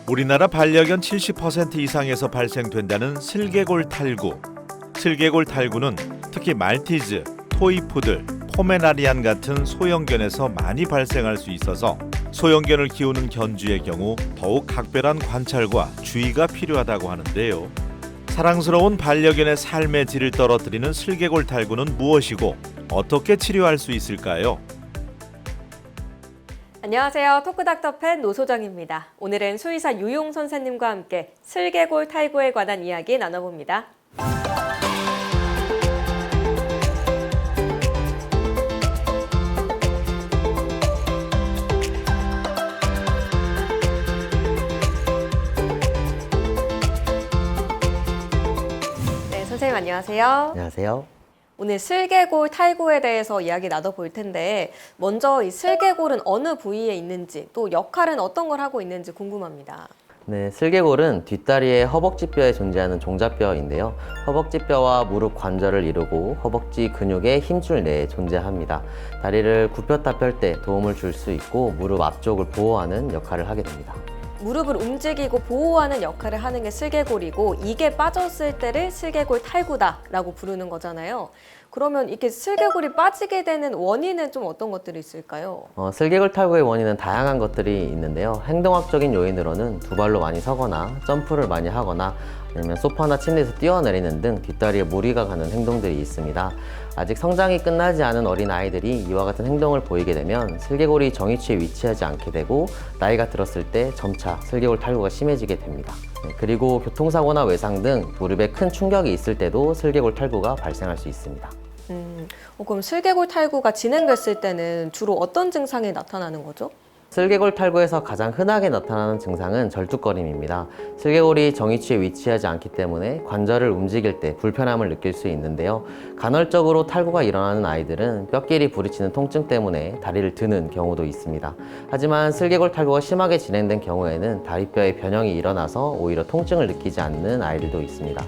우리나라 반려견 70% 이상에서 발생된다는 슬개골 탈구. 슬개골 탈구는 특히 말티즈, 토이푸들, 포메라니안 같은 소형견에서 많이 발생할 수 있어서 소형견을 키우는 견주의 경우 더욱 각별한 관찰과 주의가 필요하다고 하는데요. 사랑스러운 반려견의 삶의 질을 떨어뜨리는 슬개골 탈구는 무엇이고 어떻게 치료할 수 있을까요? 안녕하세요. 토크닥터팬 노소정입니다. 오늘은 수의사 유용 선생님과 함께 슬개골 탈구에 관한 이야기 나눠봅니다. 네, 선생님 안녕하세요. 안녕하세요. 오늘 슬개골 탈구에 대해서 이야기 나눠볼 텐데 먼저 이 슬개골은 어느 부위에 있는지 또 역할은 어떤 걸 하고 있는지 궁금합니다. 네, 슬개골은 뒷다리의 허벅지뼈에 존재하는 종잡뼈인데요. 허벅지뼈와 무릎 관절을 이루고 허벅지 근육의 힘줄 내에 존재합니다. 다리를 굽혔다 펼 때 도움을 줄 수 있고 무릎 앞쪽을 보호하는 역할을 하게 됩니다. 무릎을 움직이고 보호하는 역할을 하는 게 슬개골이고 이게 빠졌을 때를 슬개골 탈구다라고 부르는 거잖아요. 그러면 이렇게 슬개골이 빠지게 되는 원인은 좀 어떤 것들이 있을까요? 슬개골 탈구의 원인은 다양한 것들이 있는데요. 행동학적인 요인으로는 두 발로 많이 서거나 점프를 많이 하거나 아니면 소파나 침대에서 뛰어내리는 등 뒷다리에 무리가 가는 행동들이 있습니다. 아직 성장이 끝나지 않은 어린 아이들이 이와 같은 행동을 보이게 되면 슬개골이 정위치에 위치하지 않게 되고 나이가 들었을 때 점차 슬개골 탈구가 심해지게 됩니다. 그리고 교통사고나 외상 등 무릎에 큰 충격이 있을 때도 슬개골 탈구가 발생할 수 있습니다. 그럼 슬개골 탈구가 진행됐을 때는 주로 어떤 증상이 나타나는 거죠? 슬개골 탈구에서 가장 흔하게 나타나는 증상은 절뚝거림입니다. 슬개골이 정위치에 위치하지 않기 때문에 관절을 움직일 때 불편함을 느낄 수 있는데요. 간헐적으로 탈구가 일어나는 아이들은 뼈끼리 부딪히는 통증 때문에 다리를 드는 경우도 있습니다. 하지만 슬개골 탈구가 심하게 진행된 경우에는 다리뼈에 변형이 일어나서 오히려 통증을 느끼지 않는 아이들도 있습니다.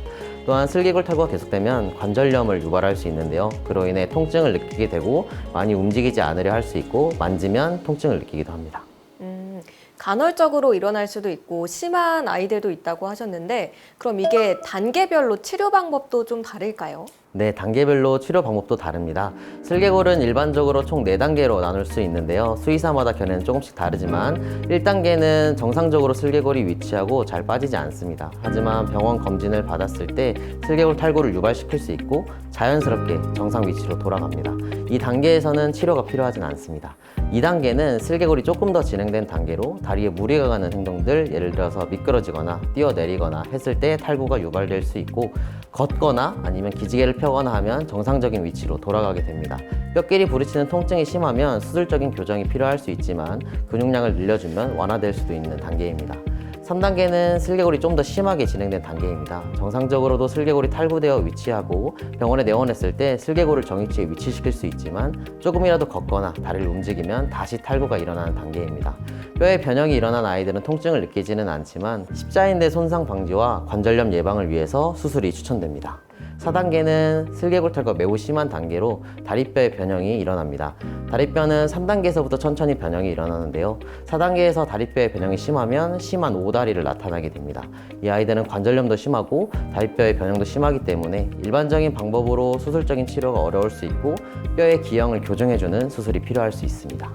또한 슬개골 탈구가 계속되면 관절염을 유발할 수 있는데요. 그로 인해 통증을 느끼게 되고 많이 움직이지 않으려 할 수 있고 만지면 통증을 느끼기도 합니다. 간헐적으로 일어날 수도 있고 심한 아이들도 있다고 하셨는데 그럼 이게 단계별로 치료 방법도 좀 다를까요? 네, 단계별로 치료 방법도 다릅니다. 슬개골은 일반적으로 총 4단계로 나눌 수 있는데요. 수의사마다 견해는 조금씩 다르지만 1단계는 정상적으로 슬개골이 위치하고 잘 빠지지 않습니다. 하지만 병원 검진을 받았을 때 슬개골 탈구를 유발시킬 수 있고 자연스럽게 정상 위치로 돌아갑니다. 이 단계에서는 치료가 필요하진 않습니다. 2단계는 슬개골이 조금 더 진행된 단계로 다리에 무리가 가는 행동들, 예를 들어서 미끄러지거나 뛰어내리거나 했을 때 탈구가 유발될 수 있고 걷거나 아니면 기지개를 펴거나 하면 정상적인 위치로 돌아가게 됩니다. 뼈끼리 부딪히는 통증이 심하면 수술적인 교정이 필요할 수 있지만 근육량을 늘려주면 완화될 수도 있는 단계입니다. 3단계는 슬개골이 좀 더 심하게 진행된 단계입니다. 정상적으로도 슬개골이 탈구되어 위치하고 병원에 내원했을 때 슬개골을 정위치에 위치시킬 수 있지만 조금이라도 걷거나 다리를 움직이면 다시 탈구가 일어나는 단계입니다. 뼈에 변형이 일어난 아이들은 통증을 느끼지는 않지만 십자인대 손상 방지와 관절염 예방을 위해서 수술이 추천됩니다. 4단계는 슬개골 탈구가 매우 심한 단계로 다리뼈의 변형이 일어납니다. 다리뼈는 3단계에서부터 천천히 변형이 일어나는데요. 4단계에서 다리뼈의 변형이 심하면 심한 오다리를 나타나게 됩니다. 이 아이들은 관절염도 심하고 다리뼈의 변형도 심하기 때문에 일반적인 방법으로 수술적인 치료가 어려울 수 있고 뼈의 기형을 교정해주는 수술이 필요할 수 있습니다.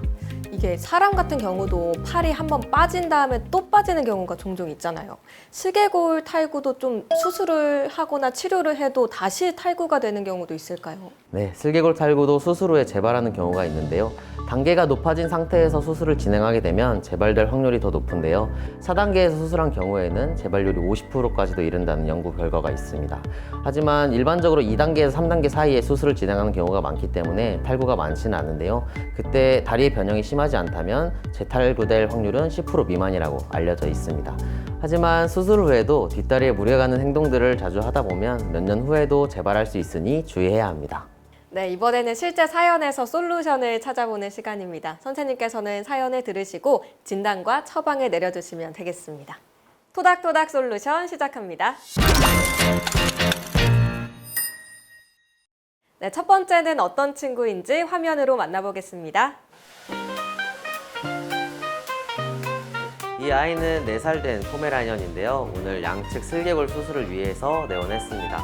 이게 사람 같은 경우도 팔이 한번 빠진 다음에 또 빠지는 경우가 종종 있잖아요. 슬개골 탈구도 좀 수술을 하거나 치료를 해도 다시 탈구가 되는 경우도 있을까요? 네, 슬개골 탈구도 수술 후에 재발하는 경우가 있는데요. 단계가 높아진 상태에서 수술을 진행하게 되면 재발될 확률이 더 높은데요. 4단계에서 수술한 경우에는 재발률이 50%까지도 이른다는 연구 결과가 있습니다. 하지만 일반적으로 2단계에서 3단계 사이에 수술을 진행하는 경우가 많기 때문에 탈구가 많지는 않은데요. 그때 다리의 변형이 심하지 않다면 재탈구될 확률은 10% 미만이라고 알려져 있습니다. 하지만 수술 후에도 뒷다리에 무리가 가는 행동들을 자주 하다 보면 몇 년 후에도 재발할 수 있으니 주의해야 합니다. 네, 이번에는 실제 사연에서 솔루션을 찾아보는 시간입니다. 선생님께서는 사연을 들으시고 진단과 처방을 내려주시면 되겠습니다. 토닥토닥 솔루션 시작합니다. 네, 첫 번째는 어떤 친구인지 화면으로 만나보겠습니다. 이 아이는 4살 된 포메라니언인데요. 오늘 양측 슬개골 수술을 위해서 내원했습니다.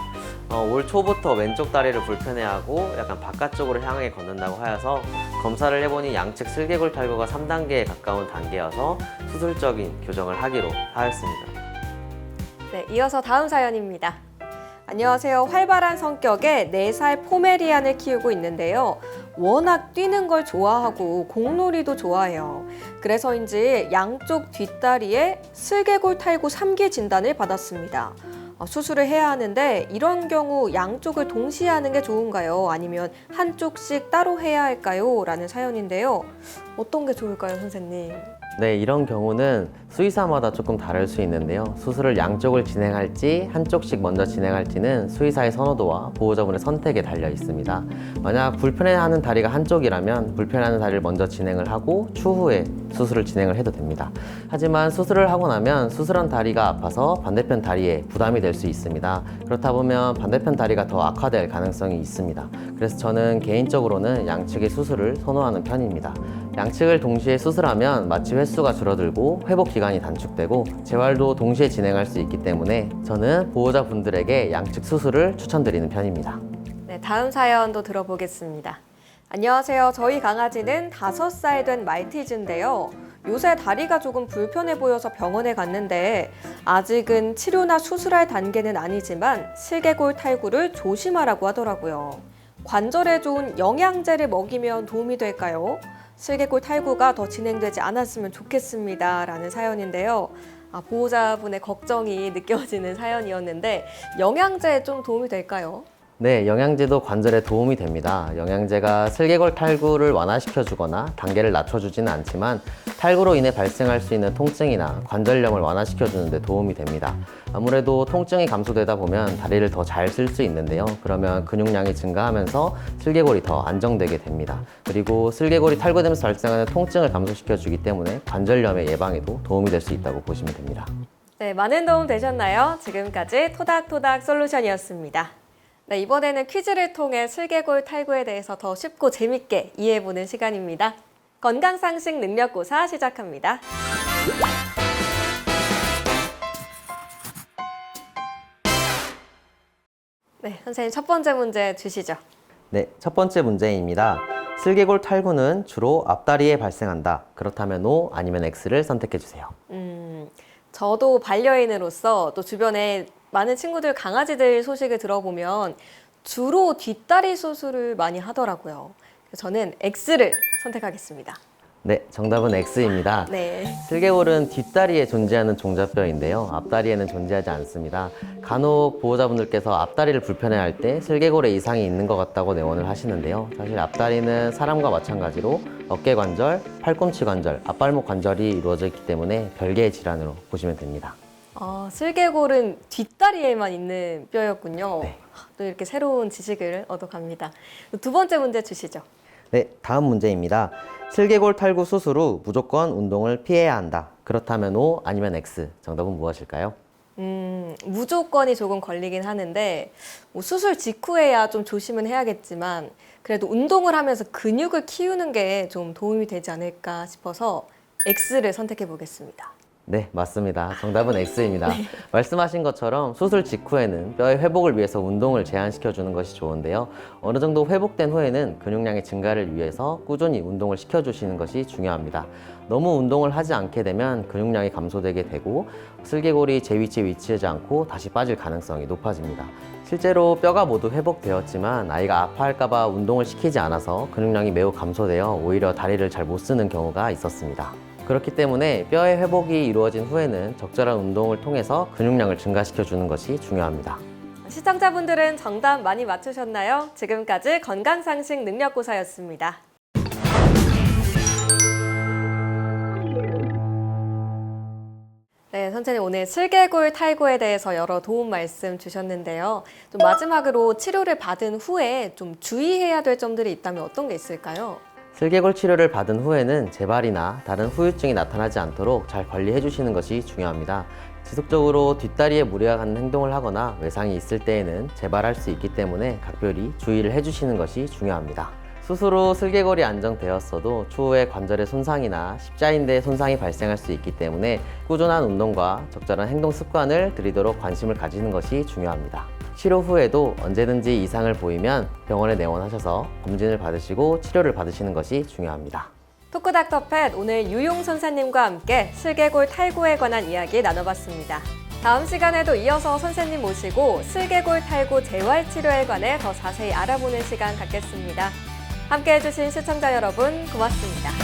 올 초부터 왼쪽 다리를 불편해하고 약간 바깥쪽으로 향하게 걷는다고 하여서 검사를 해보니 양측 슬개골 탈구가 3단계에 가까운 단계여서 수술적인 교정을 하기로 하였습니다. 네, 이어서 다음 사연입니다. 안녕하세요. 활발한 성격의 4살 포메리안을 키우고 있는데요. 워낙 뛰는 걸 좋아하고 공놀이도 좋아해요. 그래서인지 양쪽 뒷다리에 슬개골 탈구 3기 진단을 받았습니다. 수술을 해야 하는데 이런 경우 양쪽을 동시에 하는 게 좋은가요? 아니면 한쪽씩 따로 해야 할까요? 라는 사연인데요. 어떤 게 좋을까요, 선생님? 네, 이런 경우는 수의사마다 조금 다를 수 있는데요. 수술을 양쪽을 진행할지 한쪽씩 먼저 진행할지는 수의사의 선호도와 보호자분의 선택에 달려 있습니다. 만약 불편해하는 다리가 한쪽이라면 불편해하는 다리를 먼저 진행을 하고 추후에 수술을 진행을 해도 됩니다. 하지만 수술을 하고 나면 수술한 다리가 아파서 반대편 다리에 부담이 될 수 있습니다. 그렇다 보면 반대편 다리가 더 악화될 가능성이 있습니다. 그래서 저는 개인적으로는 양측의 수술을 선호하는 편입니다. 양측을 동시에 수술하면 마취 횟수가 줄어들고 회복 기간이 단축되고 재활도 동시에 진행할 수 있기 때문에 저는 보호자분들에게 양측 수술을 추천드리는 편입니다. 네, 다음 사연도 들어보겠습니다. 안녕하세요. 저희 강아지는 5살 된 말티즈인데요. 요새 다리가 조금 불편해 보여서 병원에 갔는데 아직은 치료나 수술할 단계는 아니지만 슬개골 탈구를 조심하라고 하더라고요. 관절에 좋은 영양제를 먹이면 도움이 될까요? 슬개골 탈구가 더 진행되지 않았으면 좋겠습니다. 라는 사연인데요. 보호자분의 걱정이 느껴지는 사연이었는데 영양제 좀 도움이 될까요? 네, 영양제도 관절에 도움이 됩니다. 영양제가 슬개골 탈구를 완화시켜주거나 단계를 낮춰주지는 않지만 탈구로 인해 발생할 수 있는 통증이나 관절염을 완화시켜주는 데 도움이 됩니다. 아무래도 통증이 감소되다 보면 다리를 더 잘 쓸 수 있는데요. 그러면 근육량이 증가하면서 슬개골이 더 안정되게 됩니다. 그리고 슬개골이 탈구되면서 발생하는 통증을 감소시켜주기 때문에 관절염의 예방에도 도움이 될 수 있다고 보시면 됩니다. 네, 많은 도움 되셨나요? 지금까지 토닥토닥 솔루션이었습니다. 네, 이번에는 퀴즈를 통해 슬개골 탈구에 대해서 더 쉽고 재밌게 이해해보는 시간입니다. 건강상식 능력고사 시작합니다. 네, 선생님 첫 번째 문제 주시죠. 네, 첫 번째 문제입니다. 슬개골 탈구는 주로 앞다리에 발생한다. 그렇다면 O 아니면 X를 선택해 주세요. 저도 반려인으로서 또 주변에 많은 친구들 강아지들 소식을 들어보면 주로 뒷다리 수술을 많이 하더라고요. 그래서 저는 X를 선택하겠습니다. 네, 정답은 X입니다. 네. 슬개골은 뒷다리에 존재하는 종잡뼈인데요. 앞다리에는 존재하지 않습니다. 간혹 보호자분들께서 앞다리를 불편해할 때 슬개골에 이상이 있는 것 같다고 내원을 하시는데요. 사실 앞다리는 사람과 마찬가지로 어깨 관절, 팔꿈치 관절, 앞발목 관절이 이루어져 있기 때문에 별개의 질환으로 보시면 됩니다. 슬개골은 뒷다리에만 있는 뼈였군요. 네. 또 이렇게 새로운 지식을 얻어갑니다. 두 번째 문제 주시죠. 네, 다음 문제입니다. 슬개골 탈구 수술 후 무조건 운동을 피해야 한다. 그렇다면 O 아니면 X. 정답은 무엇일까요? 무조건이 조금 걸리긴 하는데 수술 직후에야 좀 조심은 해야겠지만 그래도 운동을 하면서 근육을 키우는 게 좀 도움이 되지 않을까 싶어서 X를 선택해 보겠습니다. 네, 맞습니다. 정답은 X입니다. 말씀하신 것처럼 수술 직후에는 뼈의 회복을 위해서 운동을 제한시켜주는 것이 좋은데요. 어느 정도 회복된 후에는 근육량의 증가를 위해서 꾸준히 운동을 시켜주시는 것이 중요합니다. 너무 운동을 하지 않게 되면 근육량이 감소되게 되고 슬개골이 제 위치에 위치하지 않고 다시 빠질 가능성이 높아집니다. 실제로 뼈가 모두 회복되었지만 아이가 아파할까봐 운동을 시키지 않아서 근육량이 매우 감소되어 오히려 다리를 잘 못 쓰는 경우가 있었습니다. 그렇기 때문에 뼈의 회복이 이루어진 후에는 적절한 운동을 통해서 근육량을 증가시켜 주는 것이 중요합니다. 시청자분들은 정답 많이 맞추셨나요? 지금까지 건강상식 능력고사였습니다. 네, 선생님 오늘 슬개골 탈구에 대해서 여러 도움 말씀 주셨는데요. 좀 마지막으로 치료를 받은 후에 좀 주의해야 될 점들이 있다면 어떤 게 있을까요? 슬개골 치료를 받은 후에는 재발이나 다른 후유증이 나타나지 않도록 잘 관리해 주시는 것이 중요합니다. 지속적으로 뒷다리에 무리가 가는 행동을 하거나 외상이 있을 때에는 재발할 수 있기 때문에 각별히 주의를 해주시는 것이 중요합니다. 수술 후 슬개골이 안정되었어도 추후에 관절의 손상이나 십자인대 손상이 발생할 수 있기 때문에 꾸준한 운동과 적절한 행동 습관을 들이도록 관심을 가지는 것이 중요합니다. 치료 후에도 언제든지 이상을 보이면 병원에 내원하셔서 검진을 받으시고 치료를 받으시는 것이 중요합니다. 토크닥터 팻 오늘 유용 선생님과 함께 슬개골 탈구에 관한 이야기 나눠봤습니다. 다음 시간에도 이어서 선생님 모시고 슬개골 탈구 재활 치료에 관해 더 자세히 알아보는 시간 갖겠습니다. 함께 해주신 시청자 여러분 고맙습니다.